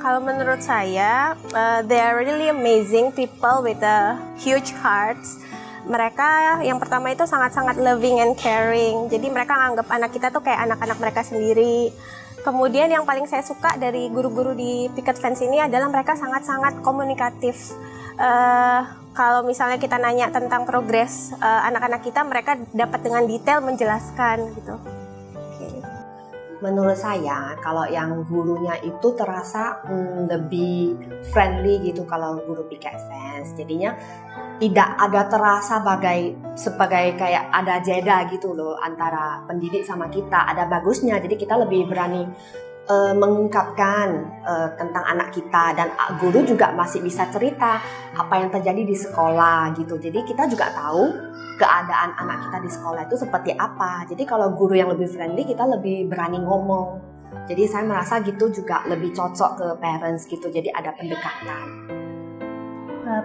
Kalau menurut saya, they are really amazing people with a huge hearts. Mereka yang pertama itu sangat-sangat loving and caring. Jadi mereka anggap anak kita tuh kayak anak-anak mereka sendiri. Kemudian yang paling saya suka dari guru-guru di Picket Fence ini adalah mereka sangat-sangat komunikatif. Kalau misalnya kita nanya tentang progres anak-anak kita, mereka dapat dengan detail menjelaskan gitu. Menurut saya, kalau yang gurunya itu terasa lebih friendly gitu kalau guru Picket Fence. Jadinya tidak ada terasa sebagai kayak ada jeda gitu loh antara pendidik sama kita. Ada bagusnya, jadi kita lebih berani mengungkapkan tentang anak kita, dan guru juga masih bisa cerita apa yang terjadi di sekolah gitu. Jadi kita juga tahu keadaan anak kita di sekolah itu seperti apa. Jadi kalau guru yang lebih friendly, kita lebih berani ngomong. Jadi saya merasa gitu juga lebih cocok ke parents gitu. Jadi ada pendekatan.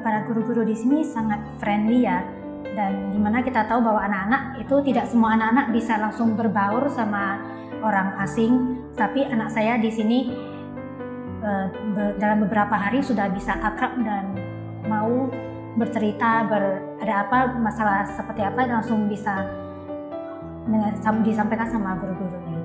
Para guru-guru di sini sangat friendly ya. Dan dimana kita tahu bahwa anak-anak itu tidak semua anak-anak bisa langsung berbaur sama orang asing. Tapi anak saya di sini dalam beberapa hari sudah bisa akrab dan mau bercerita, ada apa, masalah seperti apa, langsung bisa disampaikan sama guru-gurunya.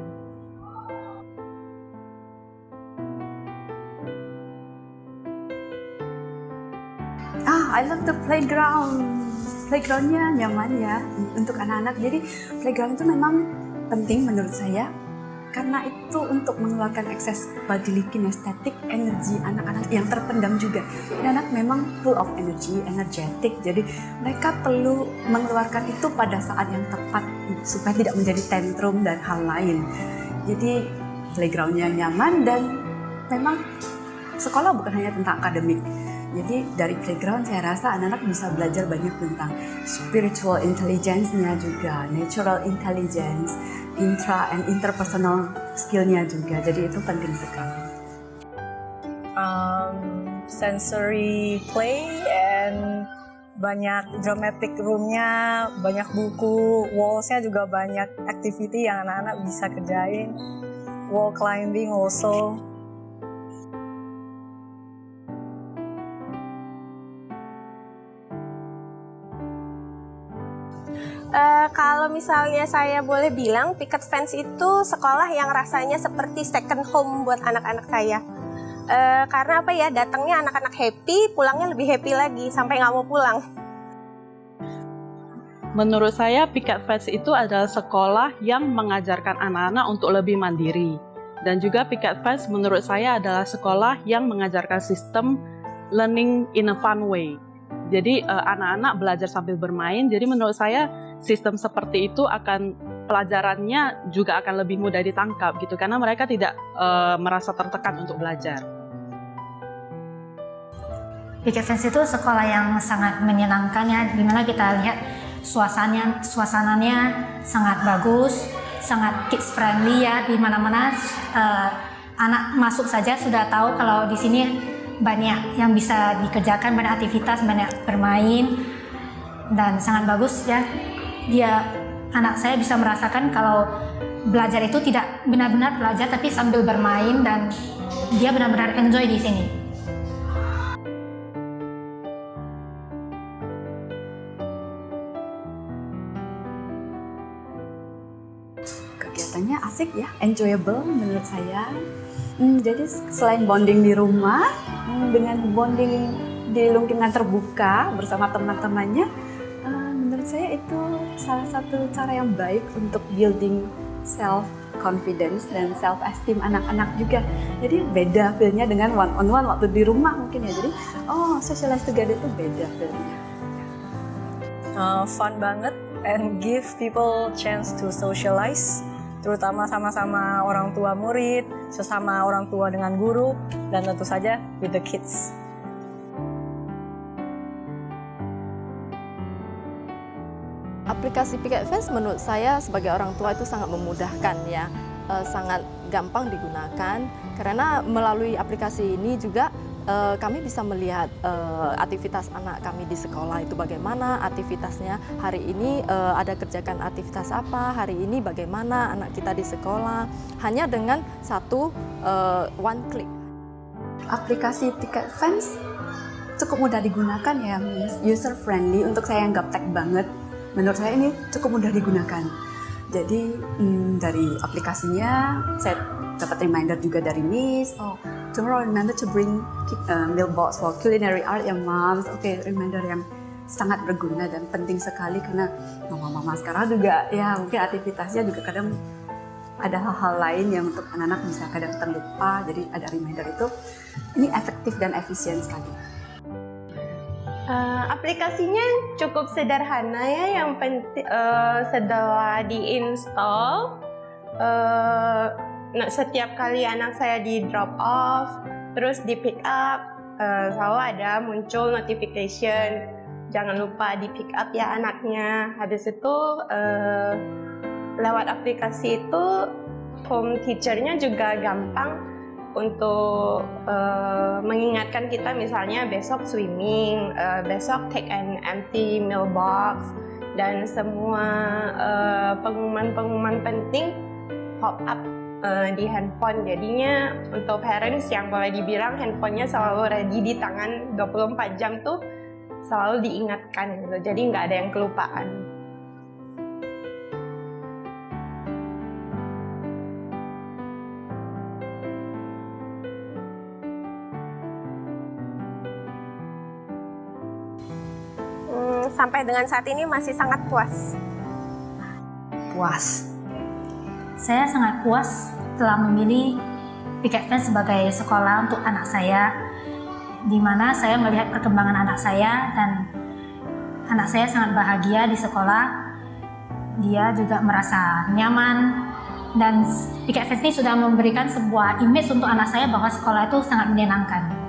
I love the playground. Playgroundnya nyaman ya untuk anak-anak. Jadi playground itu memang penting menurut saya, karena itu untuk mengeluarkan ekses body kinesthetic, energi anak-anak yang terpendam juga. Anak memang full of energy, energetic, jadi mereka perlu mengeluarkan itu pada saat yang tepat supaya tidak menjadi tantrum dan hal lain. Jadi playgroundnya nyaman, dan memang sekolah bukan hanya tentang akademik. Jadi dari playground saya rasa anak-anak bisa belajar banyak tentang spiritual intelligence-nya juga, natural intelligence, intra and interpersonal skill-nya juga. Jadi itu penting sekali. Sensory play and banyak dramatic room-nya, banyak buku, walls-nya juga banyak activity yang anak-anak bisa kerjain. Wall climbing also. Kalau misalnya saya boleh bilang, Picket Fence itu sekolah yang rasanya seperti second home buat anak-anak saya. Karena apa ya, datangnya anak-anak happy, pulangnya lebih happy lagi, sampai nggak mau pulang. Menurut saya, Picket Fence itu adalah sekolah yang mengajarkan anak-anak untuk lebih mandiri. Dan juga Picket Fence menurut saya adalah sekolah yang mengajarkan sistem learning in a fun way. Jadi anak-anak belajar sambil bermain. Jadi menurut saya sistem seperti itu pelajarannya juga akan lebih mudah ditangkap gitu, karena mereka tidak merasa tertekan untuk belajar. Picket Fence itu sekolah yang sangat menyenangkan ya, dimana kita lihat suasananya sangat bagus, sangat kids friendly ya, di mana-mana anak masuk saja sudah tahu kalau di sini banyak yang bisa dikerjakan, banyak aktivitas, banyak bermain, dan sangat bagus ya. Anak saya bisa merasakan kalau belajar itu tidak benar-benar belajar, tapi sambil bermain, dan dia benar-benar enjoy di sini. Kegiatannya asik ya, enjoyable menurut saya. Jadi selain bonding di rumah, dengan bonding di lingkungan terbuka bersama teman-temannya, menurut saya itu salah satu cara yang baik untuk building self confidence dan self esteem anak-anak juga. Jadi beda feel-nya dengan one on one waktu di rumah mungkin ya. Jadi socialize together itu beda feel-nya. Fun banget and give people chance to socialize, terutama sama-sama orang tua murid, sesama orang tua dengan guru, dan tentu saja with the kids. Aplikasi Picket Fence menurut saya sebagai orang tua itu sangat memudahkan ya, sangat gampang digunakan, karena melalui aplikasi ini juga kami bisa melihat aktivitas anak kami di sekolah itu bagaimana, aktivitasnya hari ini ada kerjakan aktivitas apa, hari ini bagaimana anak kita di sekolah, hanya dengan one click. aplikasi Picket Fence cukup mudah digunakan ya, user friendly. Untuk saya yang gaptek banget, menurut saya ini cukup mudah digunakan. Jadi dari aplikasinya saya dapat reminder juga dari Miss. Oh, tomorrow remember to bring meal box for culinary art ya moms. Oke, reminder yang sangat berguna dan penting sekali karena mama-mama sekarang juga ya mungkin aktivitasnya juga kadang ada hal-hal lain yang untuk anak-anak bisa kadang terlupa. Jadi ada reminder itu, ini efektif dan efisien sekali. Aplikasinya cukup sederhana ya, yang penting setelah diinstal, setiap kali anak saya di drop off, terus di pick up, selalu ada muncul notification, jangan lupa di pick up ya anaknya. Habis itu lewat aplikasi itu home teacher-nya juga gampang untuk mengingatkan kita, misalnya besok swimming, besok take an empty meal box, dan semua pengumuman-pengumuman penting pop up di handphone. Jadinya untuk parents yang boleh dibilang handphonenya selalu ready di tangan 24 jam tuh selalu diingatkan gitu. Jadi nggak ada yang kelupaan. Sampai dengan saat ini masih sangat puas. Puas. Saya sangat puas telah memilih Picket Fence sebagai sekolah untuk anak saya, di mana saya melihat perkembangan anak saya dan anak saya sangat bahagia di sekolah. Dia juga merasa nyaman dan Picket Fence ini sudah memberikan sebuah image untuk anak saya bahwa sekolah itu sangat menyenangkan.